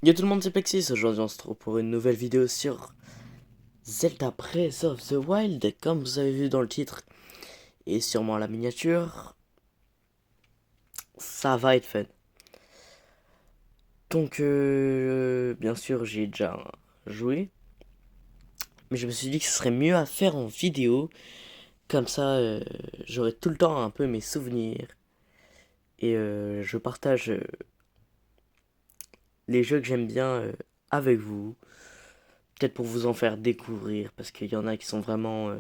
Yo tout le monde, c'est Plexis. Aujourd'hui, on se retrouve pour une nouvelle vidéo sur Zelda Breath of the Wild. Comme vous avez vu dans le titre et sûrement la miniature, ça va être fun. Donc, bien sûr, j'ai déjà joué, mais je me suis dit que ce serait mieux à faire en vidéo. Comme ça, j'aurai tout le temps un peu mes souvenirs et je partage les jeux que j'aime bien avec vous. Peut-être pour vous en faire découvrir, parce qu'il y en a qui sont vraiment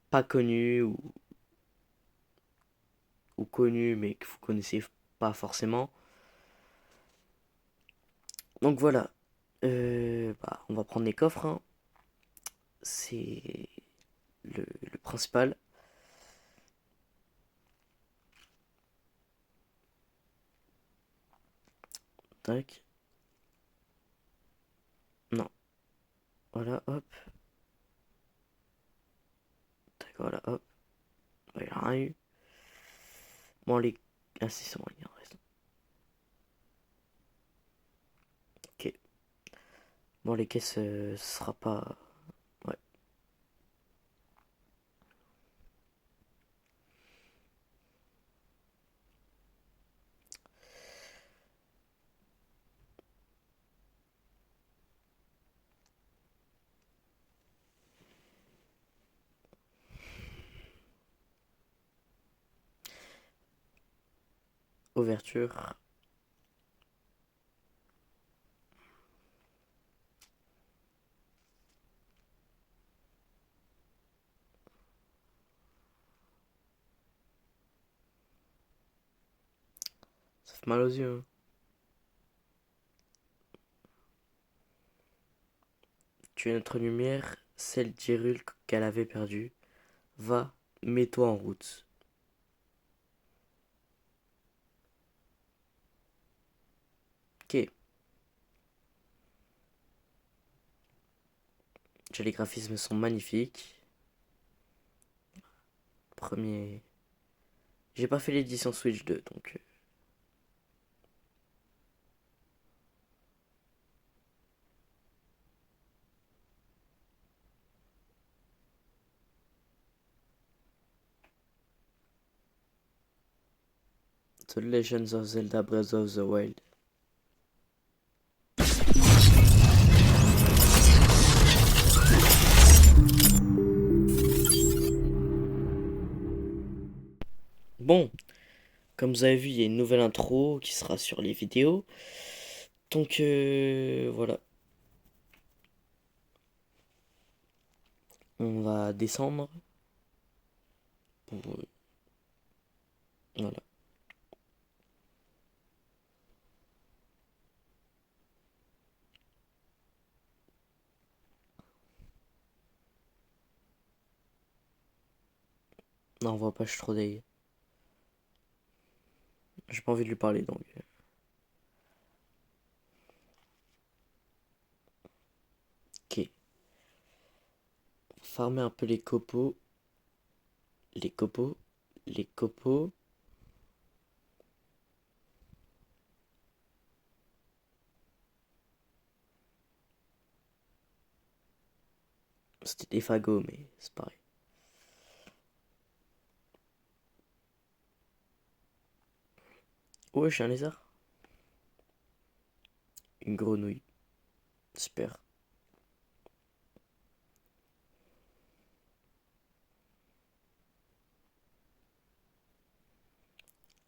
pas connus ou connus mais que vous connaissez pas forcément. Donc voilà, on va prendre les coffres, hein. C'est le principal. Tac, non, voilà, hop, tac, voilà, hop. Il n'y a rien eu. Bon, les. Ah, si, c'est bon, il y en reste. Ok. Bon, les caisses, ce sera pas. Ouais. Ouverture. Ça fait mal aux yeux, hein. Tu es notre lumière, celle d'Hyrule qu'elle avait perdue. Va, mets-toi en route. Ok. Déjà, les graphismes sont magnifiques. Premier. J'ai pas fait l'édition Switch 2, donc. The Legends of Zelda Breath of the Wild. Bon, comme vous avez vu, il y a une nouvelle intro qui sera sur les vidéos. Donc voilà, on va descendre. Pour, voilà. Non, on voit pas, je suis trop deg. J'ai pas envie de lui parler donc. Ok. Farmer un peu les copeaux. Les copeaux. Les copeaux. C'était des fagots, mais c'est pareil. Ouais, je suis un lézard. Une grenouille. Super.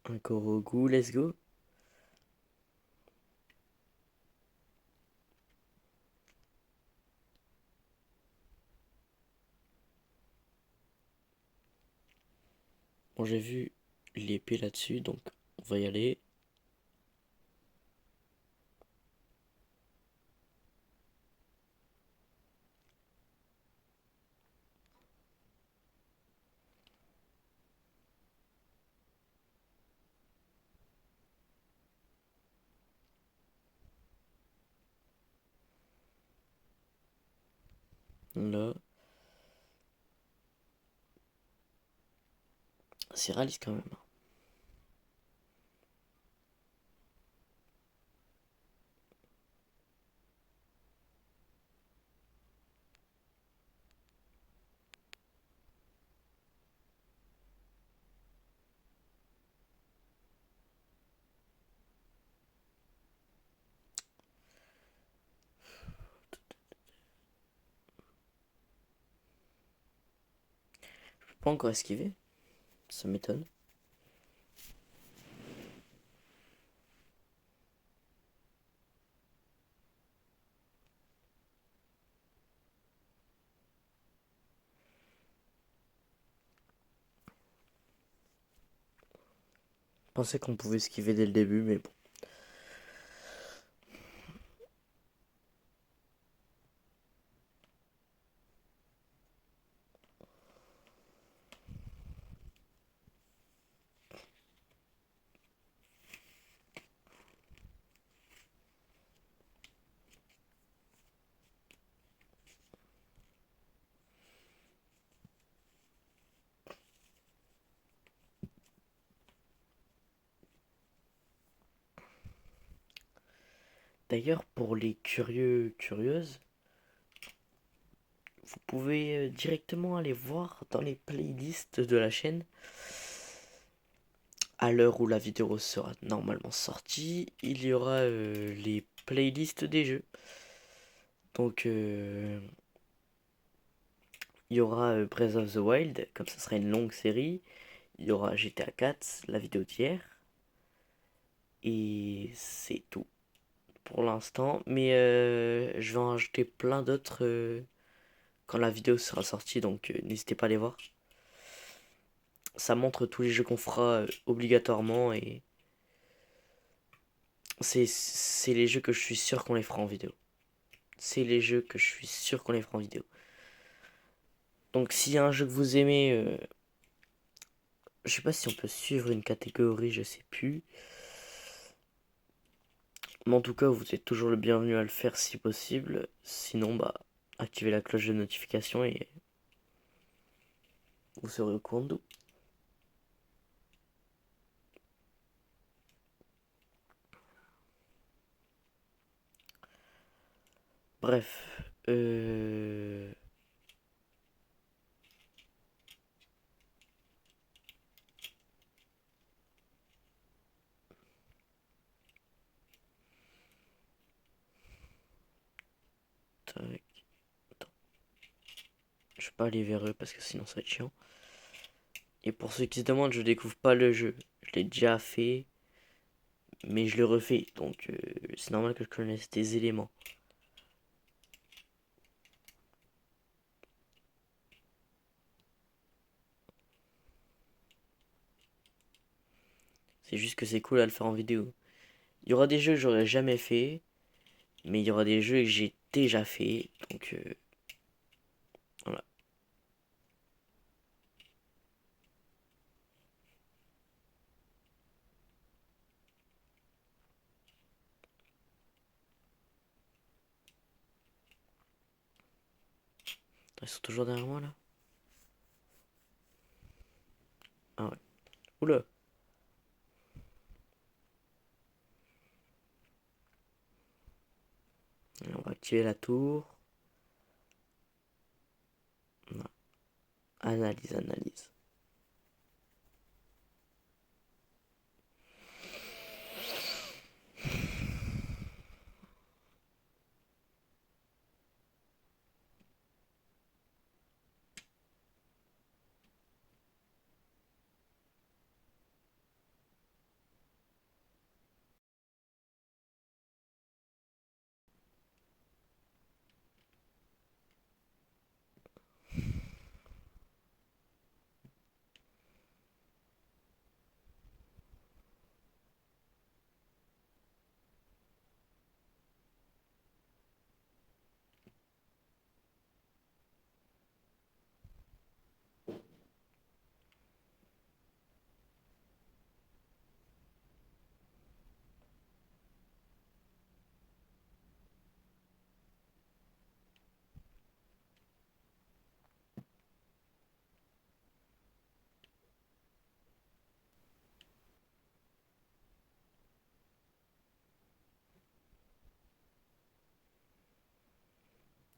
Un corogou, let's go. Bon, j'ai vu l'épée là-dessus, donc on va y aller. Là. C'est réaliste quand même. Pas encore esquivé. Ça m'étonne. Je pensais qu'on pouvait esquiver dès le début, mais bon. D'ailleurs, pour les curieux, curieuses, vous pouvez directement aller voir dans les playlists de la chaîne. À l'heure où la vidéo sera normalement sortie, il y aura les playlists des jeux. Donc, il y aura Breath of the Wild, comme ça sera une longue série. Il y aura GTA 4, la vidéo d'hier. Et c'est tout pour l'instant. Mais je vais en rajouter plein d'autres quand la vidéo sera sortie. Donc n'hésitez pas à les voir. Ça montre tous les jeux qu'on fera obligatoirement. Et c'est les jeux que je suis sûr qu'on les fera en vidéo. C'est les jeux que je suis sûr qu'on les fera en vidéo. Donc s'il y a un jeu que vous aimez, je sais pas si on peut suivre une catégorie, je sais plus. Mais en tout cas, vous êtes toujours le bienvenu à le faire si possible. Sinon, bah, activez la cloche de notification et vous serez au courant de tout. Bref, tac, attends. Je vais pas aller vers eux parce que sinon ça va être chiant. Et pour ceux qui se demandent, je découvre pas le jeu. Je l'ai déjà fait, mais je le refais. Donc c'est normal que je connaisse des éléments. C'est juste que c'est cool à le faire en vidéo. Il y aura des jeux que j'aurais jamais fait, mais il y aura des jeux que j'ai déjà fait. Donc voilà. Ils sont toujours derrière moi là. Ah ouais. Oula. On va activer la tour. Non. Analyse, analyse.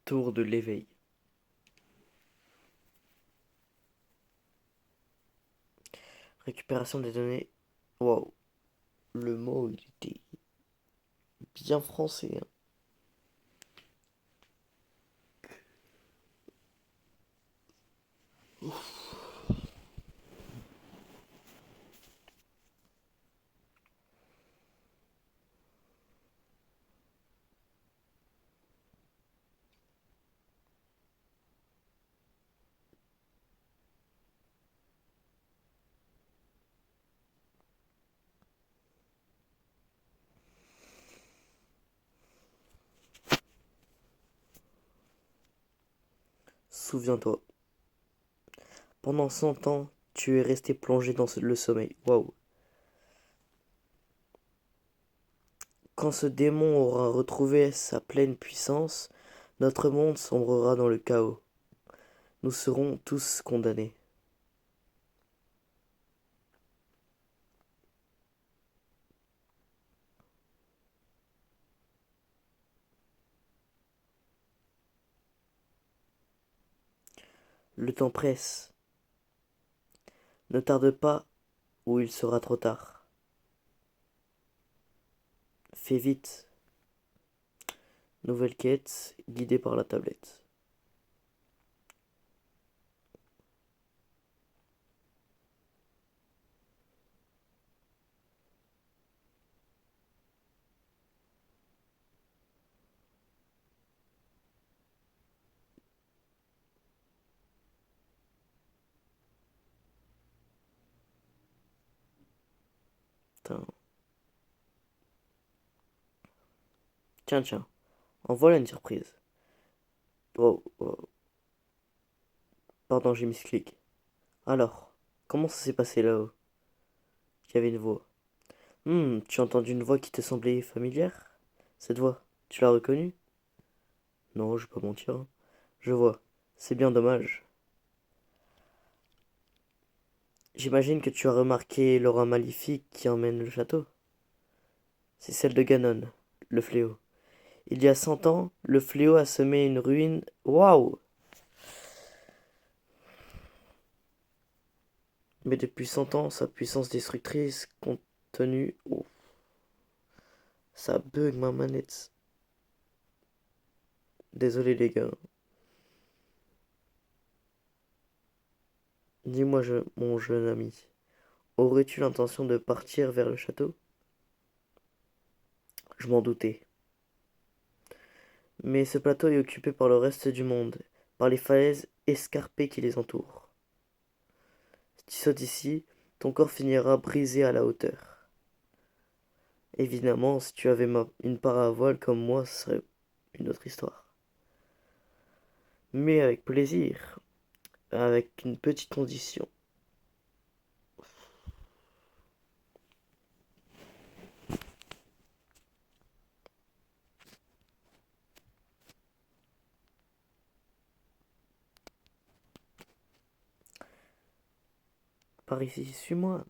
Tour de l'éveil. Récupération des données. Waouh. Le mot, il était bien français, hein. souviens-toi. Pendant 100 ans, tu es resté plongé dans le sommeil. Waouh. Quand ce démon aura retrouvé sa pleine puissance, notre monde sombrera dans le chaos. Nous serons tous condamnés. Le temps presse. Ne tarde pas ou il sera trop tard. Fais vite. Nouvelle quête, guidée par la tablette. Putain. Tiens, tiens. En voilà une surprise. Oh, oh. Pardon, j'ai mis ce clic. Alors, comment ça s'est passé là-haut? Il y avait une voix. Tu as entendu une voix qui te semblait familière? Cette voix, tu l'as reconnue? Non, je vais pas mentir, hein. Je vois. C'est bien dommage. J'imagine que tu as remarqué l'aura maléfique qui emmène le château. C'est celle de Ganon, le fléau. Il y a 100 ans, le fléau a semé une ruine. Waouh! Mais depuis 100 ans, sa puissance destructrice contenue. Oh, ça bug ma manette. Désolé les gars. Dis-moi, mon jeune ami, aurais-tu l'intention de partir vers le château? Je m'en doutais. Mais ce plateau est occupé par le reste du monde, par les falaises escarpées qui les entourent. Si tu sautes ici, ton corps finira brisé à la hauteur. Évidemment, si tu avais une paravoile comme moi, ce serait une autre histoire. Mais avec plaisir, avec une petite condition. Par ici, suis-moi.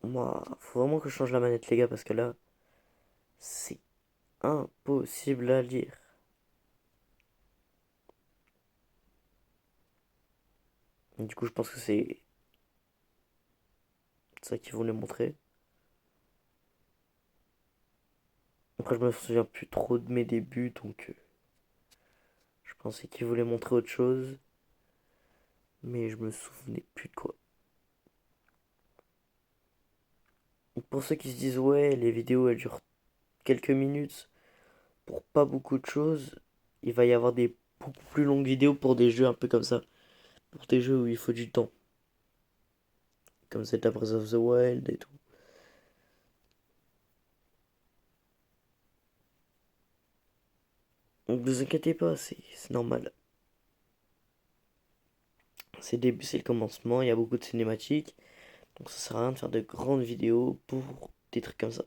Moi, faut vraiment que je change la manette, les gars, parce que là, c'est impossible à lire. Du coup, je pense que c'est ça qu'ils voulaient montrer. Après, je me souviens plus trop de mes débuts, donc je pensais qu'ils voulaient montrer autre chose, mais je me souvenais plus de quoi. Pour ceux qui se disent, ouais, les vidéos elles durent quelques minutes pour pas beaucoup de choses, il va y avoir des beaucoup plus longues vidéos pour des jeux un peu comme ça. Pour des jeux où il faut du temps. Comme Zelda Breath of the Wild et tout. Donc ne vous inquiétez pas, c'est normal. C'est le début, c'est le commencement, il y a beaucoup de cinématiques. Donc ça sert à rien de faire de grandes vidéos pour des trucs comme ça.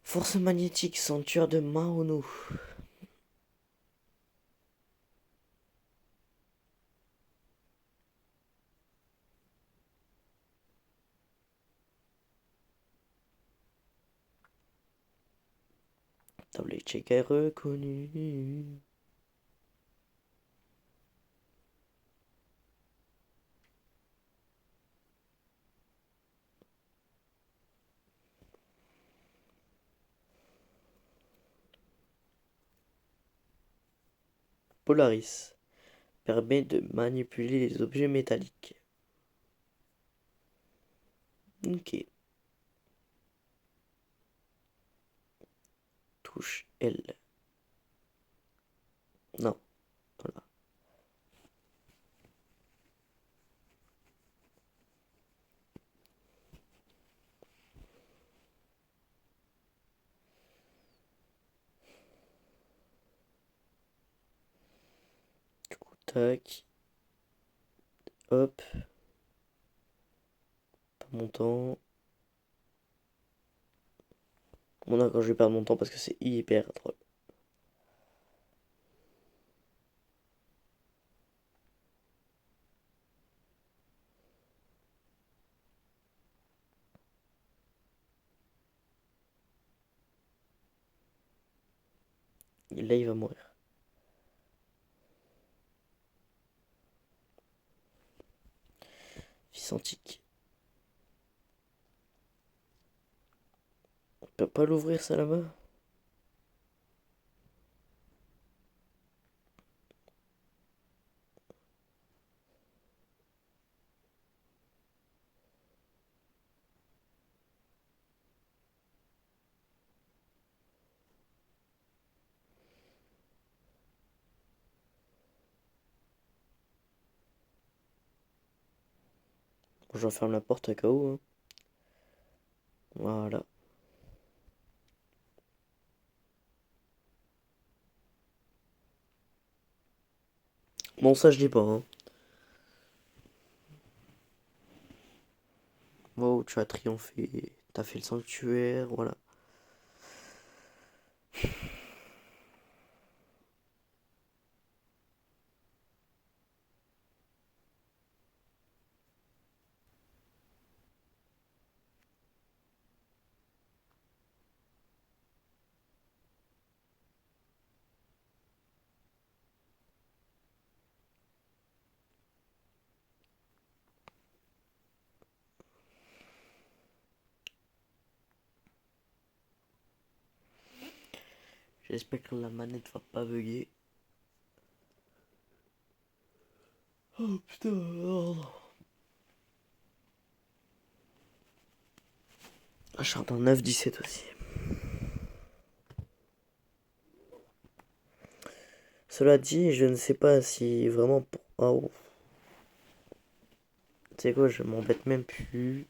Force magnétique, ceinture de Maono. Tablette check est reconnue. Polaris permet de manipuler les objets métalliques. Ok. Touche L. Non. Voilà. Tac. Hop. Pas mon temps. Bon d'accord, je vais perdre mon temps parce que c'est hyper drôle. Et là, il va mourir. Fils antique. On peut pas l'ouvrir ça là-bas? Bon, je referme la porte à cas où, hein. Voilà. Bon, ça je dis pas, hein. Wow, tu as triomphé. T'as fait le sanctuaire, voilà. J'espère que la manette va pas bugger. Oh putain, oh. Ah, je sors d'un 9-17 aussi. Cela dit, je ne sais pas si vraiment pour... Oh. Tu sais quoi, je m'embête même plus.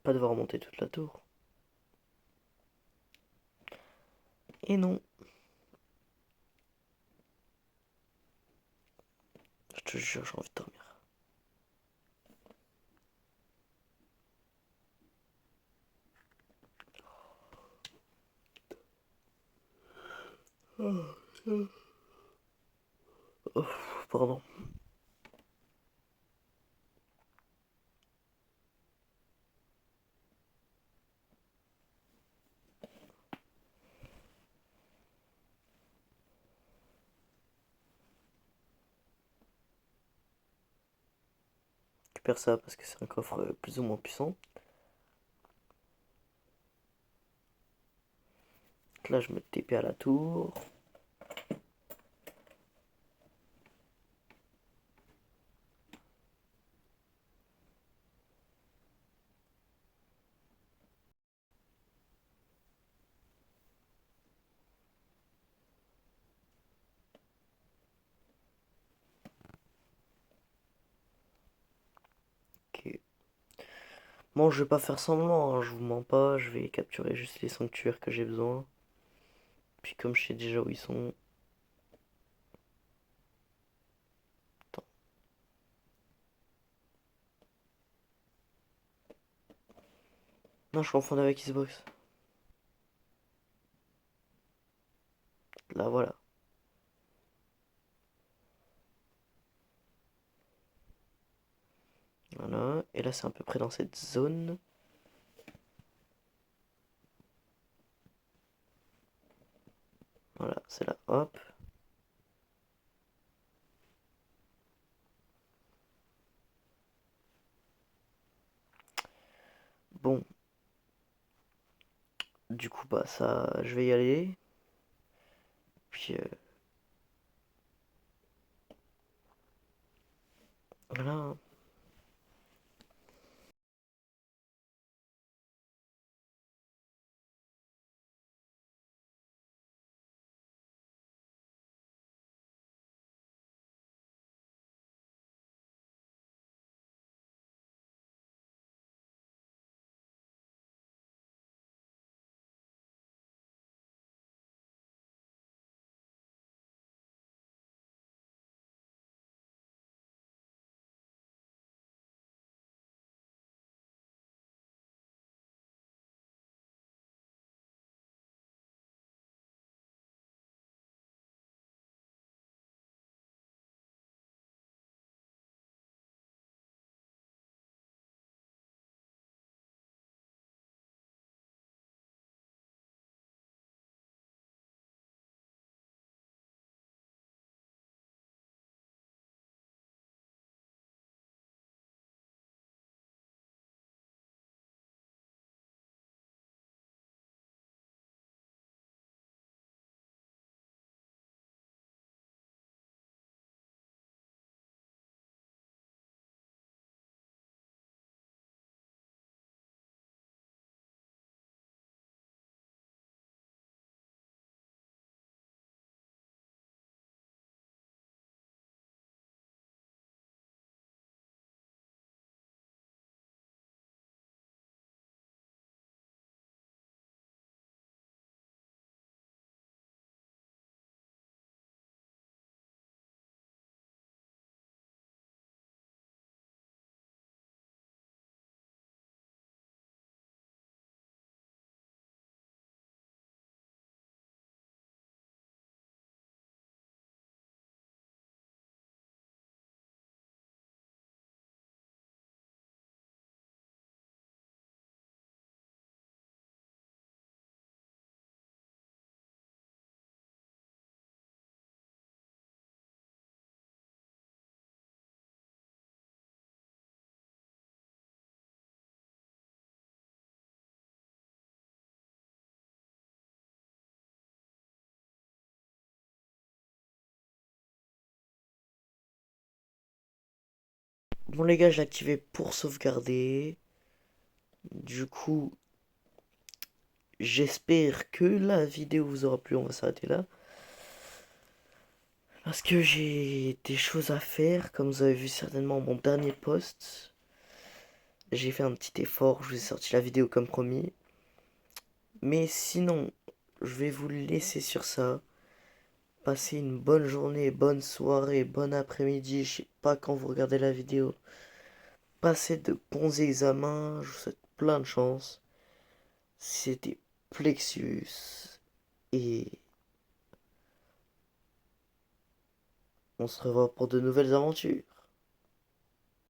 Pas devoir monter toute la tour. Et non. Je te jure, j'ai envie de dormir. Oh, pardon. Je récupère ça parce que c'est un coffre plus ou moins puissant. Là, je me TP à la tour. Ok. Bon, je vais pas faire semblant, hein, je vous mens pas. Je vais capturer juste les sanctuaires que j'ai besoin. Puis comme je sais déjà où ils sont... Attends. Non, je confonds avec Xbox. Là, voilà. Voilà, et là c'est à peu près dans cette zone. Voilà, c'est là, hop. Bon, du coup, bah ça, je vais y aller. Puis voilà. Bon les gars, j'ai activé pour sauvegarder. Du coup, j'espère que la vidéo vous aura plu. On va s'arrêter là. Parce que j'ai des choses à faire. Comme vous avez vu certainement mon dernier post. J'ai fait un petit effort. Je vous ai sorti la vidéo comme promis. Mais sinon, je vais vous laisser sur ça. Passez une bonne journée, bonne soirée, bon après-midi. Je sais pas quand vous regardez la vidéo. Passez de bons examens. Je vous souhaite plein de chance. C'était Plexius. Et on se revoit pour de nouvelles aventures.